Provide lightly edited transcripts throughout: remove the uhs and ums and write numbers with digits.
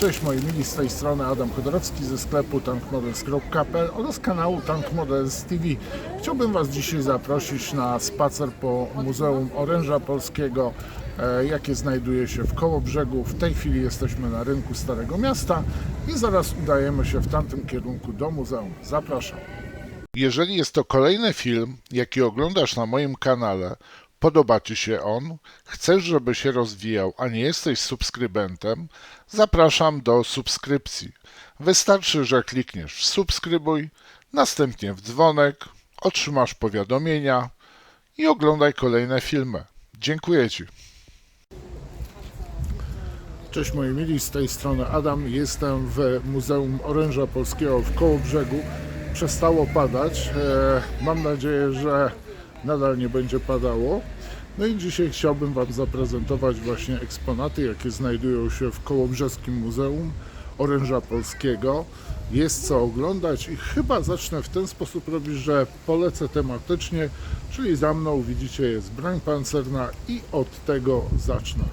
Cześć moi mili, z tej strony Adam Chodorowski ze sklepu tankmodels.pl oraz kanału Tank Models TV. Chciałbym Was dzisiaj zaprosić na spacer po Muzeum Oręża Polskiego, jakie znajduje się w Kołobrzegu. W tej chwili jesteśmy na rynku Starego Miasta i zaraz udajemy się w tamtym kierunku do muzeum. Zapraszam. Jeżeli jest to kolejny film, jaki oglądasz na moim kanale, podoba Ci się on, chcesz, żeby się rozwijał, a nie jesteś subskrybentem, zapraszam do subskrypcji. Wystarczy, że klikniesz w subskrybuj, następnie w dzwonek, otrzymasz powiadomienia i oglądaj kolejne filmy. Dziękuję Ci. Cześć moi mili, z tej strony Adam. Jestem w Muzeum Oręża Polskiego w Kołobrzegu. Przestało padać. Mam nadzieję, że nadal nie będzie padało. No i dzisiaj chciałbym Wam zaprezentować właśnie eksponaty, jakie znajdują się w Kołobrzeskim Muzeum Oręża Polskiego. Jest co oglądać i chyba zacznę w ten sposób robić, że polecę tematycznie, czyli za mną widzicie jest broń pancerna i od tego zacznę.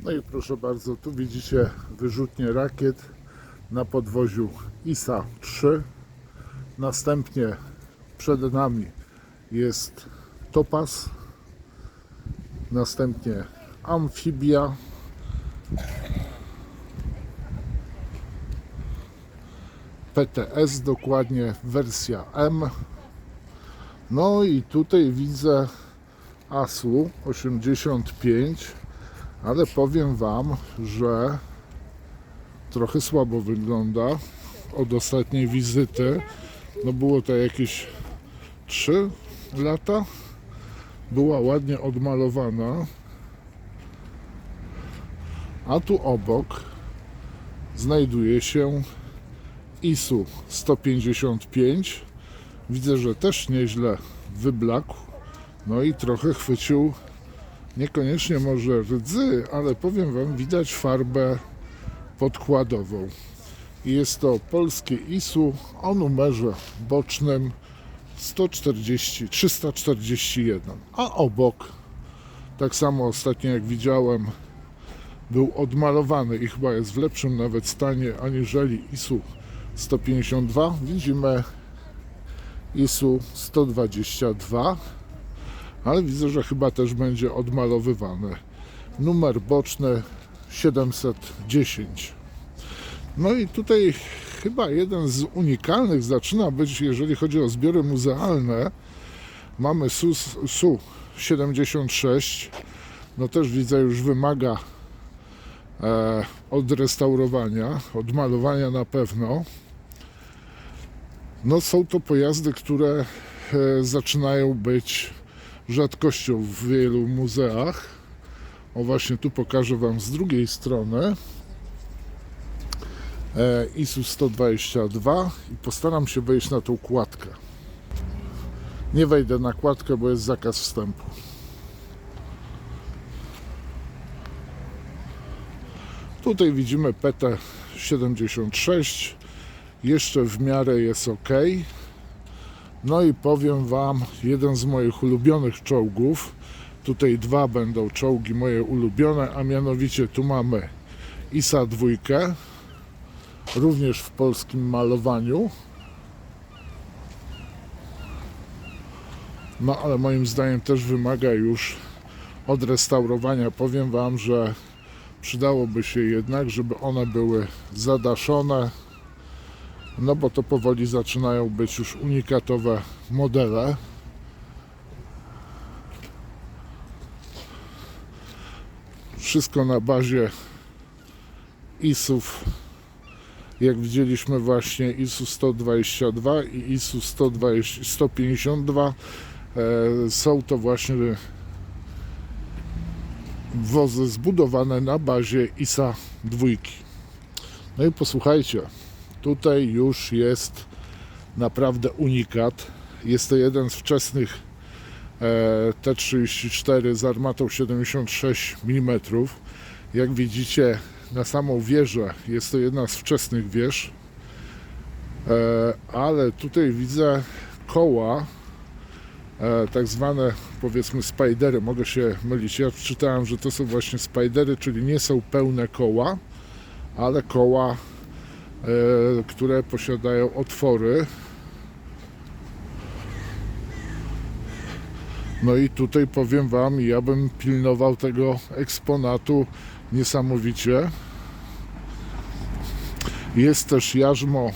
No i proszę bardzo, tu widzicie wyrzutnie rakiet na podwoziu ISA-3. Następnie przed nami jest Topaz, następnie Amfibia, PTS, dokładnie wersja M. No i tutaj widzę ASU 85, ale powiem Wam, że trochę słabo wygląda od ostatniej wizyty. No było to jakieś 3 lata. Była ładnie odmalowana. A tu obok znajduje się ISU 155. Widzę, że też nieźle wyblakł. No i trochę chwycił, niekoniecznie może rdzy, ale powiem Wam, widać farbę podkładową. I jest to polskie ISU o numerze bocznym 341, a obok, tak samo ostatnio jak widziałem, był odmalowany i chyba jest w lepszym nawet stanie aniżeli ISU 152. Widzimy ISU 122, ale widzę, że chyba też będzie odmalowywany. Numer boczny 710. No i tutaj chyba jeden z unikalnych zaczyna być, jeżeli chodzi o zbiory muzealne. Mamy Su-76. No też widzę, już wymaga odrestaurowania, odmalowania na pewno. No są to pojazdy, które zaczynają być rzadkością w wielu muzeach. O, właśnie tu pokażę Wam z drugiej strony. ISU 122 i postaram się wejść na tą kładkę. Nie wejdę na kładkę, bo jest zakaz wstępu. Tutaj widzimy PT-76. Jeszcze w miarę jest ok. No i powiem Wam, jeden z moich ulubionych czołgów. Tutaj dwa będą czołgi moje ulubione, a mianowicie tu mamy ISA-2. Również w polskim malowaniu. No ale moim zdaniem też wymaga już odrestaurowania. Powiem Wam, że przydałoby się jednak, żeby one były zadaszone, no bo to powoli zaczynają być już unikatowe modele. Wszystko na bazie ISów. Jak widzieliśmy właśnie ISU 122 i ISU 152 są to właśnie wozy zbudowane na bazie ISA-2. No i posłuchajcie, tutaj już jest naprawdę unikat. Jest to jeden z wczesnych T-34 z armatą 76 mm. Jak widzicie, na samą wieżę jest to jedna z wczesnych wież, ale tutaj widzę koła tak zwane, powiedzmy, spidery. Mogę się mylić. Ja czytałem, że to są właśnie spidery, czyli nie są pełne koła, ale koła, które posiadają otwory. No i tutaj powiem Wam, ja bym pilnował tego eksponatu niesamowicie. Jest też jarzmo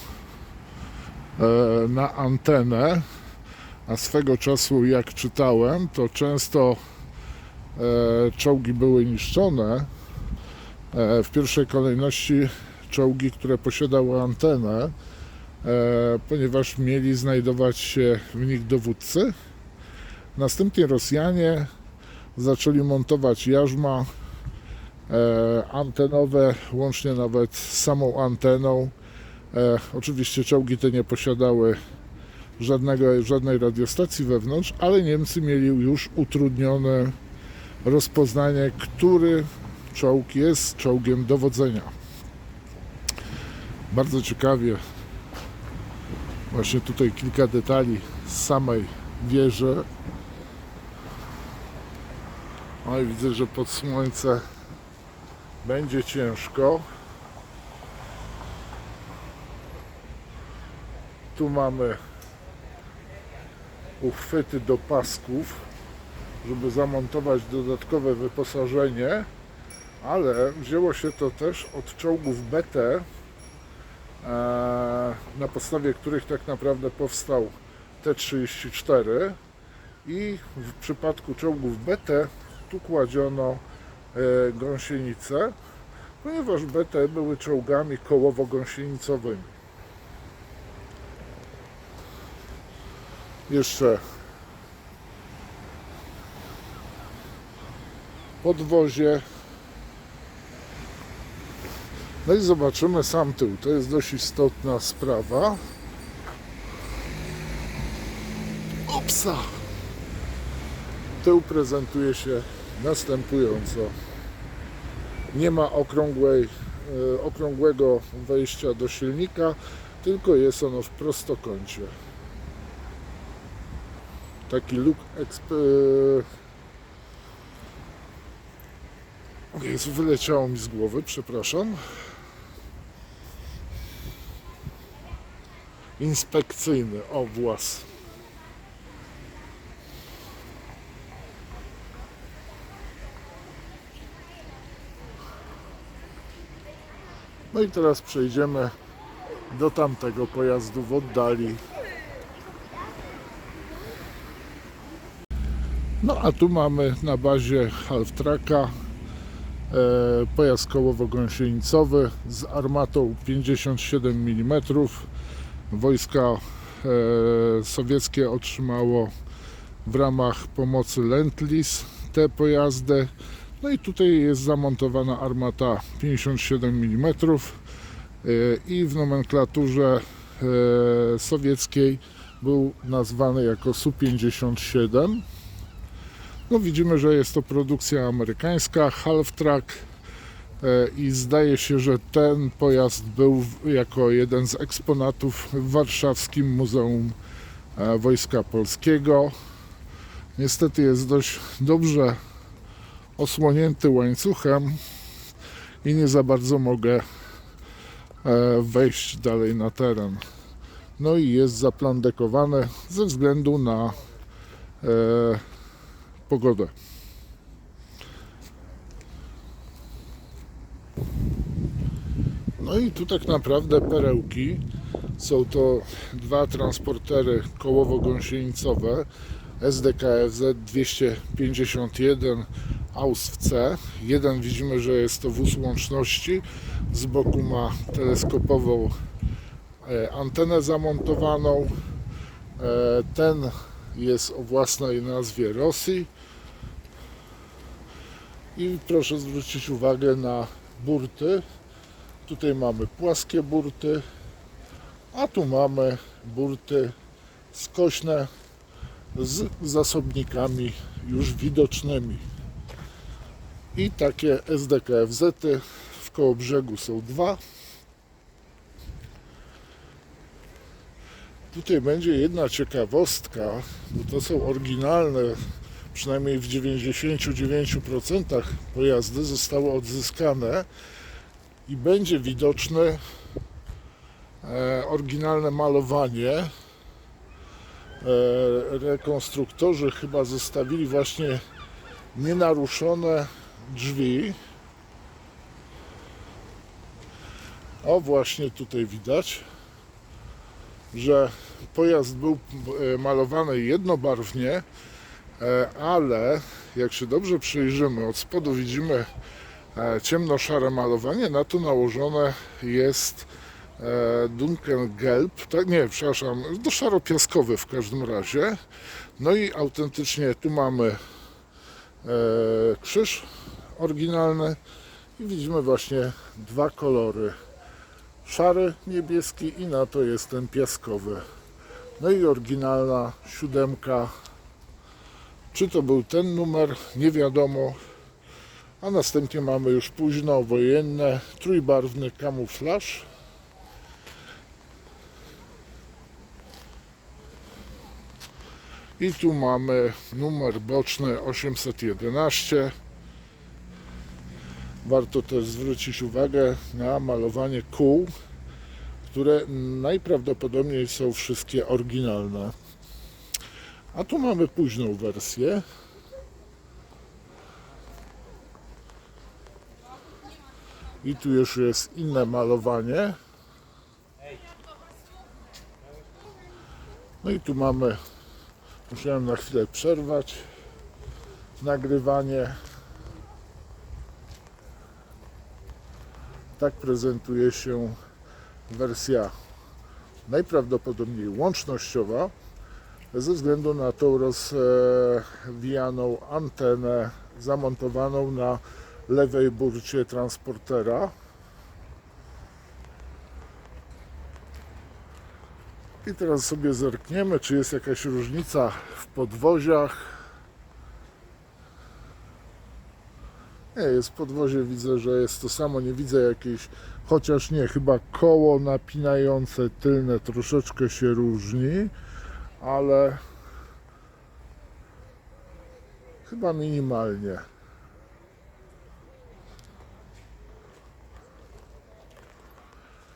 na antenę, a swego czasu, jak czytałem, to często czołgi były niszczone. W pierwszej kolejności czołgi, które posiadały antenę, ponieważ mieli znajdować się w nich dowódcy. Następnie Rosjanie zaczęli montować jarzma antenowe, łącznie nawet z samą anteną. Oczywiście czołgi te nie posiadały żadnej radiostacji wewnątrz, ale Niemcy mieli już utrudnione rozpoznanie, który czołg jest czołgiem dowodzenia. Bardzo ciekawie. Właśnie tutaj kilka detali z samej wieży. No i widzę, że pod słońce będzie ciężko. Tu mamy uchwyty do pasków, żeby zamontować dodatkowe wyposażenie, ale wzięło się to też od czołgów BT, na podstawie których tak naprawdę powstał T-34, i w przypadku czołgów BT tu kładziono gąsienice, ponieważ BT były czołgami kołowo-gąsienicowymi. Jeszcze podwozie. No i zobaczymy sam tył. To jest dość istotna sprawa. Upsa! Tył prezentuje się następująco. Nie ma okrągłego wejścia do silnika, tylko jest ono w prostokącie. Taki look wyleciało mi z głowy, przepraszam. Inspekcyjny, o włas. No i teraz przejdziemy do tamtego pojazdu w oddali. No a tu mamy na bazie Halftracka pojazd kołowo-gąsienicowy z armatą 57 mm. Wojska sowieckie otrzymało w ramach pomocy Lend-Lease te pojazdy. No i tutaj jest zamontowana armata 57 mm i w nomenklaturze sowieckiej był nazwany jako Su-57. No widzimy, że jest to produkcja amerykańska, Halftrack, i zdaje się, że ten pojazd był jako jeden z eksponatów w warszawskim Muzeum Wojska Polskiego. Niestety jest dość dobrze osłonięty łańcuchem i nie za bardzo mogę wejść dalej na teren. No i jest zaplandekowany ze względu na pogodę. No i tu tak naprawdę perełki. Są to dwa transportery kołowo-gąsienicowe SDKFZ 251 AUSW-C. Jeden widzimy, że jest to wóz łączności. Z boku ma teleskopową antenę zamontowaną. Ten jest o własnej nazwie Rosji. I proszę zwrócić uwagę na burty. Tutaj mamy płaskie burty, a tu mamy burty skośne z zasobnikami już widocznymi. I takie SDKFZ-y w Kołobrzegu są dwa. Tutaj będzie jedna ciekawostka, bo to są oryginalne, przynajmniej w 99% pojazdy zostały odzyskane i będzie widoczne oryginalne malowanie. Rekonstruktorzy chyba zostawili właśnie nienaruszone drzwi. O, właśnie tutaj widać, że pojazd był malowany jednobarwnie, ale jak się dobrze przyjrzymy, od spodu widzimy ciemno-szare malowanie, na to nałożone jest Dunkelgelb, tak, nie, przepraszam, no szaro-piaskowy w każdym razie. No i autentycznie tu mamy krzyż oryginalny i widzimy właśnie dwa kolory, szary, niebieski i na to jest ten piaskowy. No i oryginalna 7. Czy to był ten numer? Nie wiadomo. A następnie mamy już późnowojenne, trójbarwny kamuflaż. I tu mamy numer boczny 811. Warto też zwrócić uwagę na malowanie kół, które najprawdopodobniej są wszystkie oryginalne. A tu mamy późną wersję. I tu już jest inne malowanie. No i tu mamy, musiałem na chwilę przerwać nagrywanie. Tak prezentuje się wersja najprawdopodobniej łącznościowa, ze względu na tą rozwijaną antenę zamontowaną na lewej burcie transportera. I teraz sobie zerkniemy, czy jest jakaś różnica w podwoziach. Nie, jest podwozie, widzę, że jest to samo, nie widzę jakiejś, chociaż nie, chyba koło napinające tylne troszeczkę się różni, ale chyba minimalnie.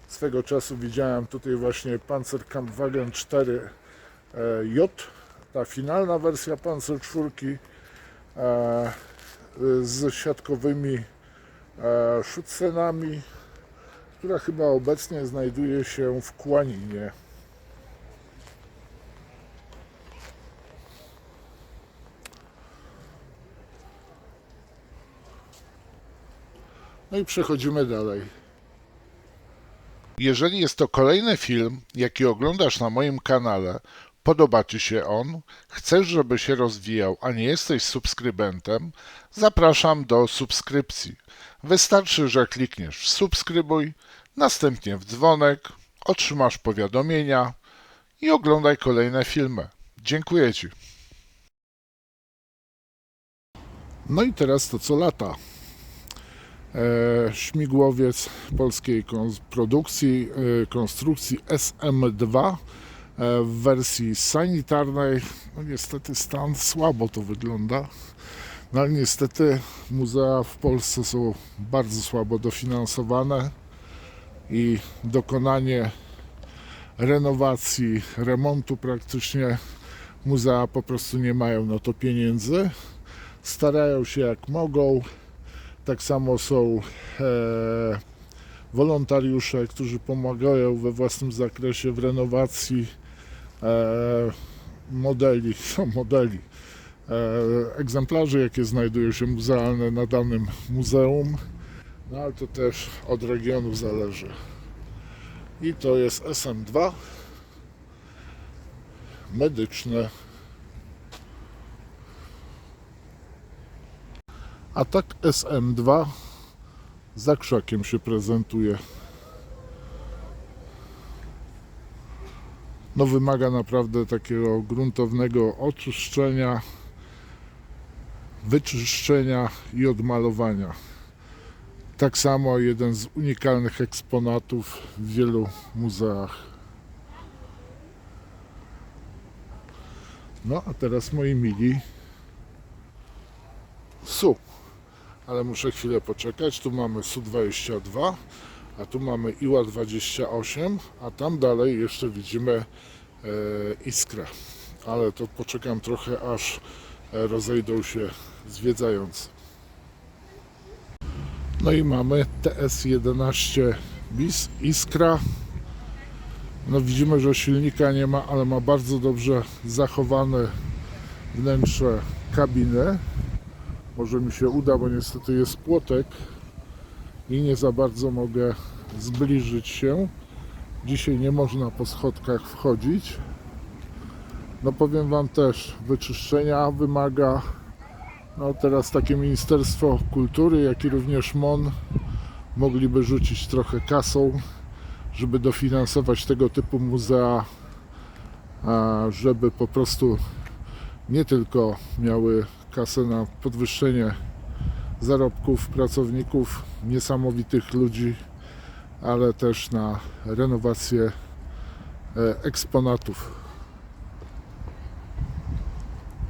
Swego czasu widziałem tutaj właśnie Panzerkampfwagen 4J, ta finalna wersja Panzer 4 z siatkowymi Schützenami, która chyba obecnie znajduje się w Kłaninie. No i przechodzimy dalej. Jeżeli jest to kolejny film, jaki oglądasz na moim kanale, podoba Ci się on, chcesz, żeby się rozwijał, a nie jesteś subskrybentem, zapraszam do subskrypcji. Wystarczy, że klikniesz w subskrybuj, następnie w dzwonek, otrzymasz powiadomienia i oglądaj kolejne filmy. Dziękuję Ci. No i teraz to co lata. Śmigłowiec polskiej produkcji, konstrukcji SM2 w wersji sanitarnej. No niestety stan słabo to wygląda, no ale niestety muzea w Polsce są bardzo słabo dofinansowane i dokonanie renowacji, remontu praktycznie muzea po prostu nie mają na to pieniędzy. Starają się jak mogą. Tak samo są wolontariusze, którzy pomagają we własnym zakresie w renowacji egzemplarzy, jakie znajdują się muzealne na danym muzeum. No ale to też od regionu zależy. I to jest SM2 medyczne. A tak SM2 za krzakiem się prezentuje. No wymaga naprawdę takiego gruntownego oczyszczenia, wyczyszczenia i odmalowania. Tak samo jeden z unikalnych eksponatów w wielu muzeach. No a teraz moi mili Su, ale muszę chwilę poczekać. Tu mamy Su-22, a tu mamy Iła-28, a tam dalej jeszcze widzimy Iskrę. Ale to poczekam trochę, aż rozejdą się zwiedzający. No i mamy TS-11 bis Iskra. No widzimy, że silnika nie ma, ale ma bardzo dobrze zachowane wnętrze kabiny. Może mi się uda, bo niestety jest płotek i nie za bardzo mogę zbliżyć się. Dzisiaj nie można po schodkach wchodzić. No powiem Wam też, wyczyszczenia wymaga. No teraz takie Ministerstwo Kultury, jak i również MON mogliby rzucić trochę kasą, żeby dofinansować tego typu muzea, żeby po prostu nie tylko miały kasę na podwyższenie zarobków pracowników, niesamowitych ludzi, ale też na renowację eksponatów.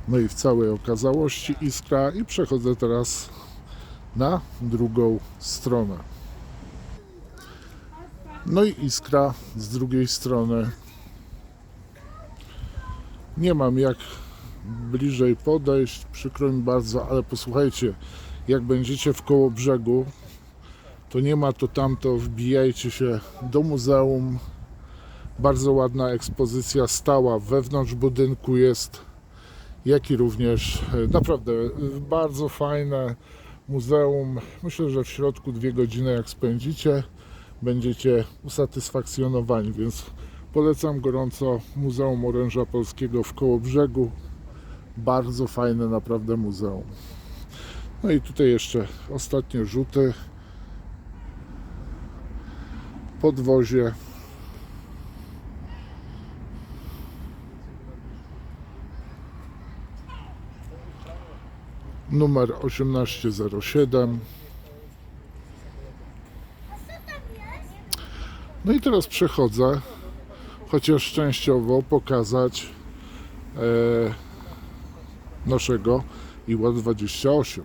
No i w całej okazałości Iskra i przechodzę teraz na drugą stronę. No i Iskra z drugiej strony. Nie mam jak bliżej podejść, przykro mi bardzo, ale posłuchajcie, jak będziecie w Kołobrzegu, to nie ma to tamto, wbijajcie się do muzeum. Bardzo ładna ekspozycja stała wewnątrz budynku jest, jak i również naprawdę bardzo fajne muzeum. Myślę, że w środku 2 godziny jak spędzicie, będziecie usatysfakcjonowani, więc polecam gorąco Muzeum Oręża Polskiego w Kołobrzegu. Bardzo fajne naprawdę muzeum. No i tutaj jeszcze ostatnie rzuty. Podwozie. Numer 1807. No i teraz przechodzę, chociaż częściowo pokazać naszego Iła-28.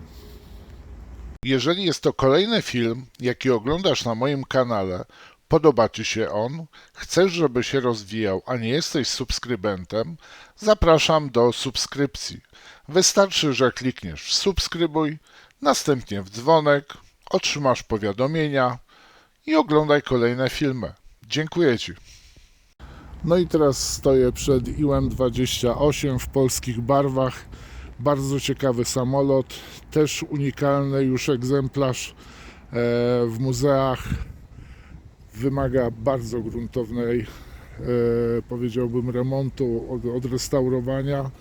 Jeżeli jest to kolejny film, jaki oglądasz na moim kanale, podoba Ci się on, chcesz, żeby się rozwijał, a nie jesteś subskrybentem, zapraszam do subskrypcji. Wystarczy, że klikniesz w subskrybuj, następnie w dzwonek, otrzymasz powiadomienia i oglądaj kolejne filmy. Dziękuję Ci. No i teraz stoję przed Iłem-28 w polskich barwach. Bardzo ciekawy samolot, też unikalny już egzemplarz w muzeach. Wymaga bardzo gruntownej, powiedziałbym, remontu, odrestaurowania.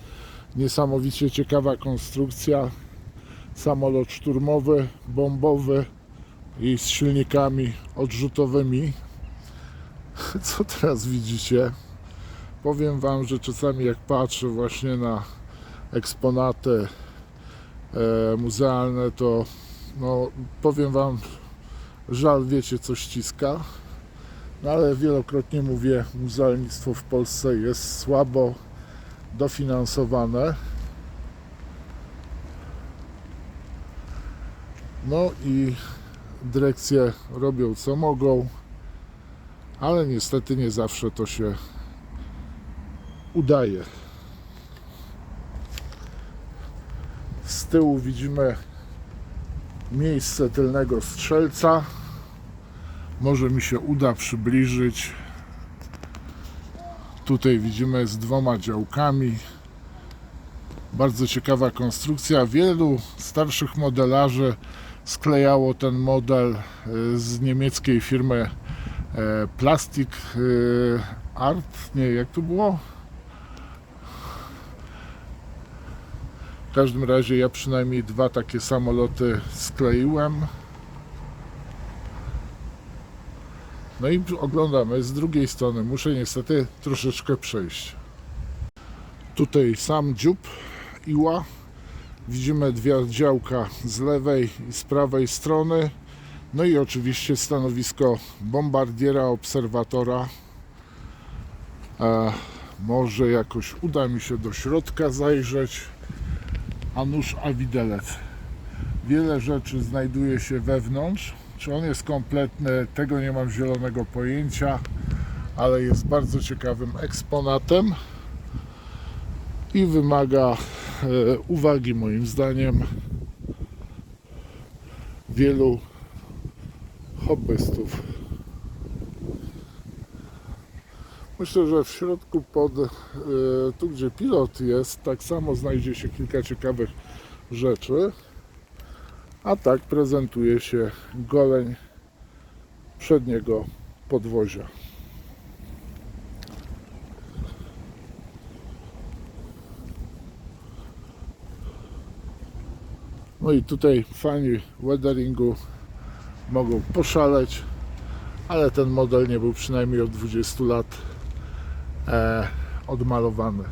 Niesamowicie ciekawa konstrukcja. Samolot szturmowy, bombowy i z silnikami odrzutowymi. Co teraz widzicie? Powiem Wam, że czasami jak patrzę właśnie na eksponaty muzealne, to no, powiem Wam, żal, wiecie, co ściska. No ale wielokrotnie mówię, muzealnictwo w Polsce jest słabo dofinansowane. No i dyrekcje robią co mogą, ale niestety nie zawsze to się udaje. Z tyłu widzimy miejsce tylnego strzelca. Może mi się uda przybliżyć. Tutaj widzimy z 2 działkami. Bardzo ciekawa konstrukcja. Wielu starszych modelarzy sklejało ten model z niemieckiej firmy Plastic Art. Nie, jak to było? W każdym razie ja przynajmniej 2 takie samoloty skleiłem. No i oglądamy z drugiej strony. Muszę niestety troszeczkę przejść. Tutaj sam dziób Iła. Widzimy 2 działka z lewej i z prawej strony. No i oczywiście stanowisko bombardiera, obserwatora. Może jakoś uda mi się do środka zajrzeć. A nuż, a widelec. Wiele rzeczy znajduje się wewnątrz. Czy on jest kompletny, tego nie mam zielonego pojęcia, ale jest bardzo ciekawym eksponatem i wymaga uwagi, moim zdaniem, wielu hobbystów. Myślę, że w środku tu gdzie pilot jest, tak samo znajdzie się kilka ciekawych rzeczy. A tak prezentuje się goleń przedniego podwozia. No i tutaj fani weatheringu mogą poszaleć, ale ten model nie był przynajmniej od 20 lat odmalowany.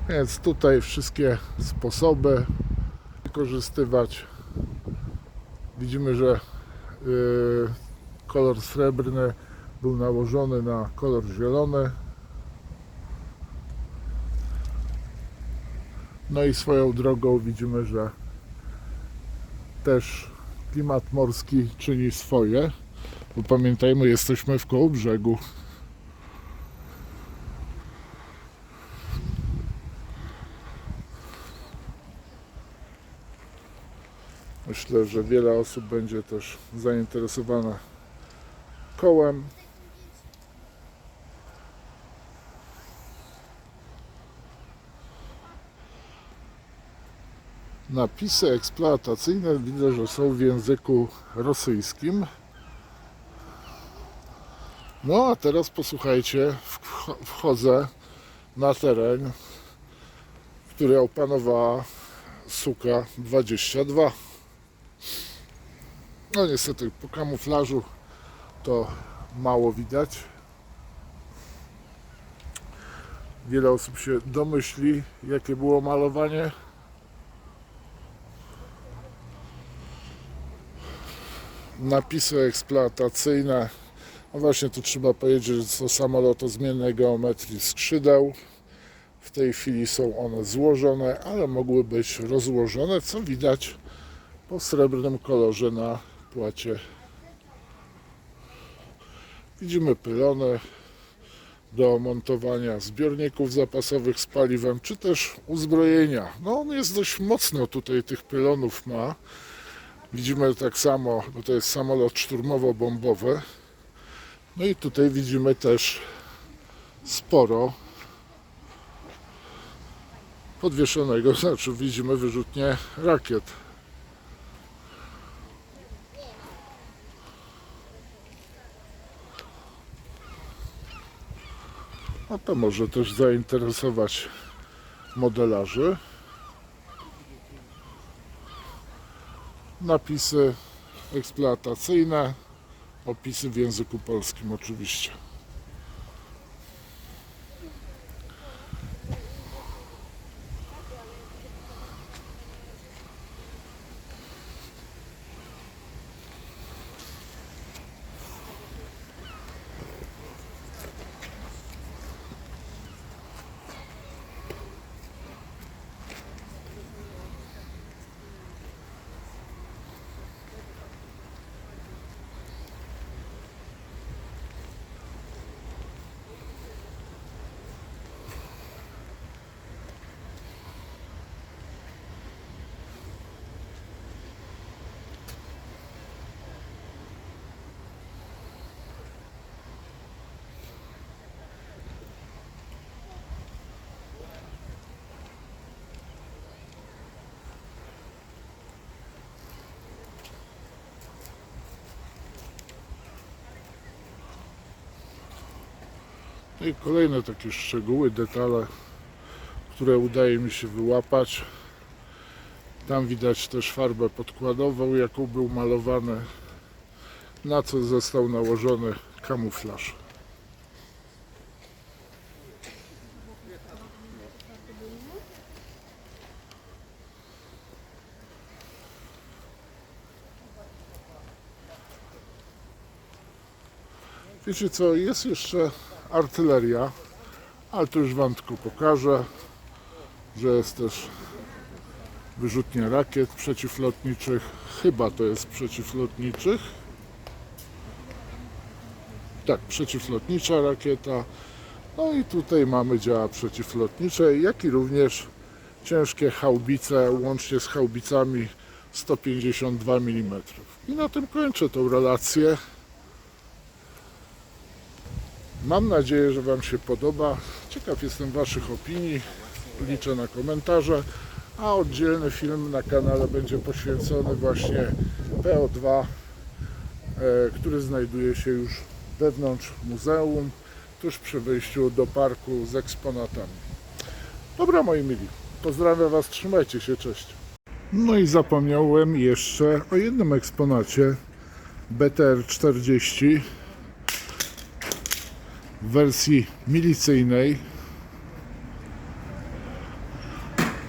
Więc tutaj wszystkie sposoby wykorzystywać. Widzimy, że kolor srebrny był nałożony na kolor zielony. No i swoją drogą widzimy, że też klimat morski czyni swoje, bo pamiętajmy, jesteśmy w Kołobrzegu. Myślę, że wiele osób będzie też zainteresowana kołem. Napisy eksploatacyjne widzę, że są w języku rosyjskim. No a teraz posłuchajcie, wchodzę na teren, który opanowała Suka 22. No niestety po kamuflażu to mało widać. Wiele osób się domyśli, jakie było malowanie. Napisy eksploatacyjne. No właśnie, tu trzeba powiedzieć, że to samolot o zmiennej geometrii skrzydeł. W tej chwili są one złożone, ale mogły być rozłożone, co widać po srebrnym kolorze na płacie. Widzimy pylony do montowania zbiorników zapasowych z paliwem, czy też uzbrojenia. No on jest dość mocno tutaj, tych pylonów ma. Widzimy tak samo, bo to jest samolot szturmowo-bombowy. No i tutaj widzimy też sporo podwieszonego, znaczy widzimy wyrzutnie rakiet. No to może też zainteresować modelarzy. Napisy eksploatacyjne, opisy w języku polskim oczywiście. No i kolejne takie szczegóły, detale, które udaje mi się wyłapać. Tam widać też farbę podkładową, jaką był malowany, na co został nałożony kamuflaż. Wiecie co, jest jeszcze artyleria, Ale to już Wam tylko pokażę, że jest też wyrzutnia rakiet przeciwlotniczych. Chyba to jest przeciwlotniczych. Tak, przeciwlotnicza rakieta. No i tutaj mamy działa przeciwlotnicze, jak i również ciężkie haubice, łącznie z haubicami 152 mm. I na tym kończę tą relację. Mam nadzieję, że Wam się podoba. Ciekaw jestem Waszych opinii. Liczę na komentarze. A oddzielny film na kanale będzie poświęcony właśnie PO2, który znajduje się już wewnątrz muzeum, tuż przy wyjściu do parku z eksponatami. Dobra, moi mili, pozdrawiam Was, trzymajcie się, cześć. No i zapomniałem jeszcze o jednym eksponacie BTR-40 w wersji milicyjnej.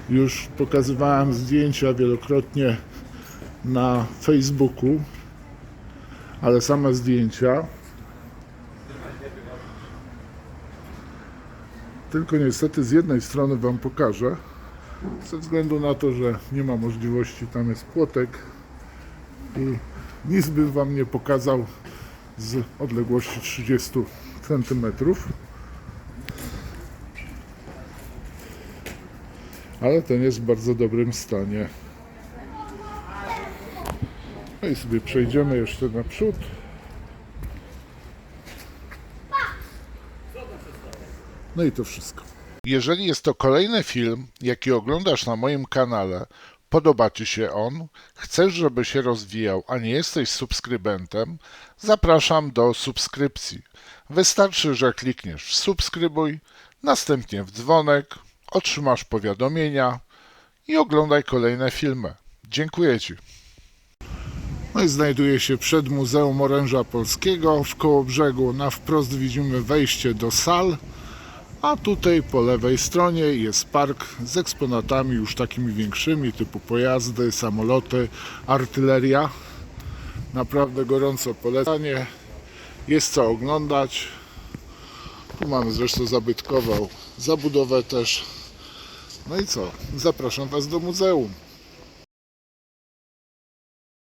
Już pokazywałem zdjęcia wielokrotnie na Facebooku, ale same zdjęcia. Tylko niestety z jednej strony Wam pokażę, ze względu na to, że nie ma możliwości, tam jest płotek i nic bym Wam nie pokazał z odległości 30 cm. Ale ten jest w bardzo dobrym stanie. No i sobie przejdziemy jeszcze naprzód. No i to wszystko. Jeżeli jest to kolejny film, jaki oglądasz na moim kanale, podoba Ci się on, chcesz, żeby się rozwijał, a nie jesteś subskrybentem, zapraszam do subskrypcji. Wystarczy, że klikniesz w subskrybuj, następnie w dzwonek, otrzymasz powiadomienia i oglądaj kolejne filmy. Dziękuję Ci. No i znajduję się przed Muzeum Oręża Polskiego. W Kołobrzegu na wprost widzimy wejście do sal, a tutaj po lewej stronie jest park z eksponatami już takimi większymi, typu pojazdy, samoloty, artyleria. Naprawdę gorąco polecanie. Jest co oglądać. Tu mamy zresztą zabytkową zabudowę też. No i co? Zapraszam Was do muzeum.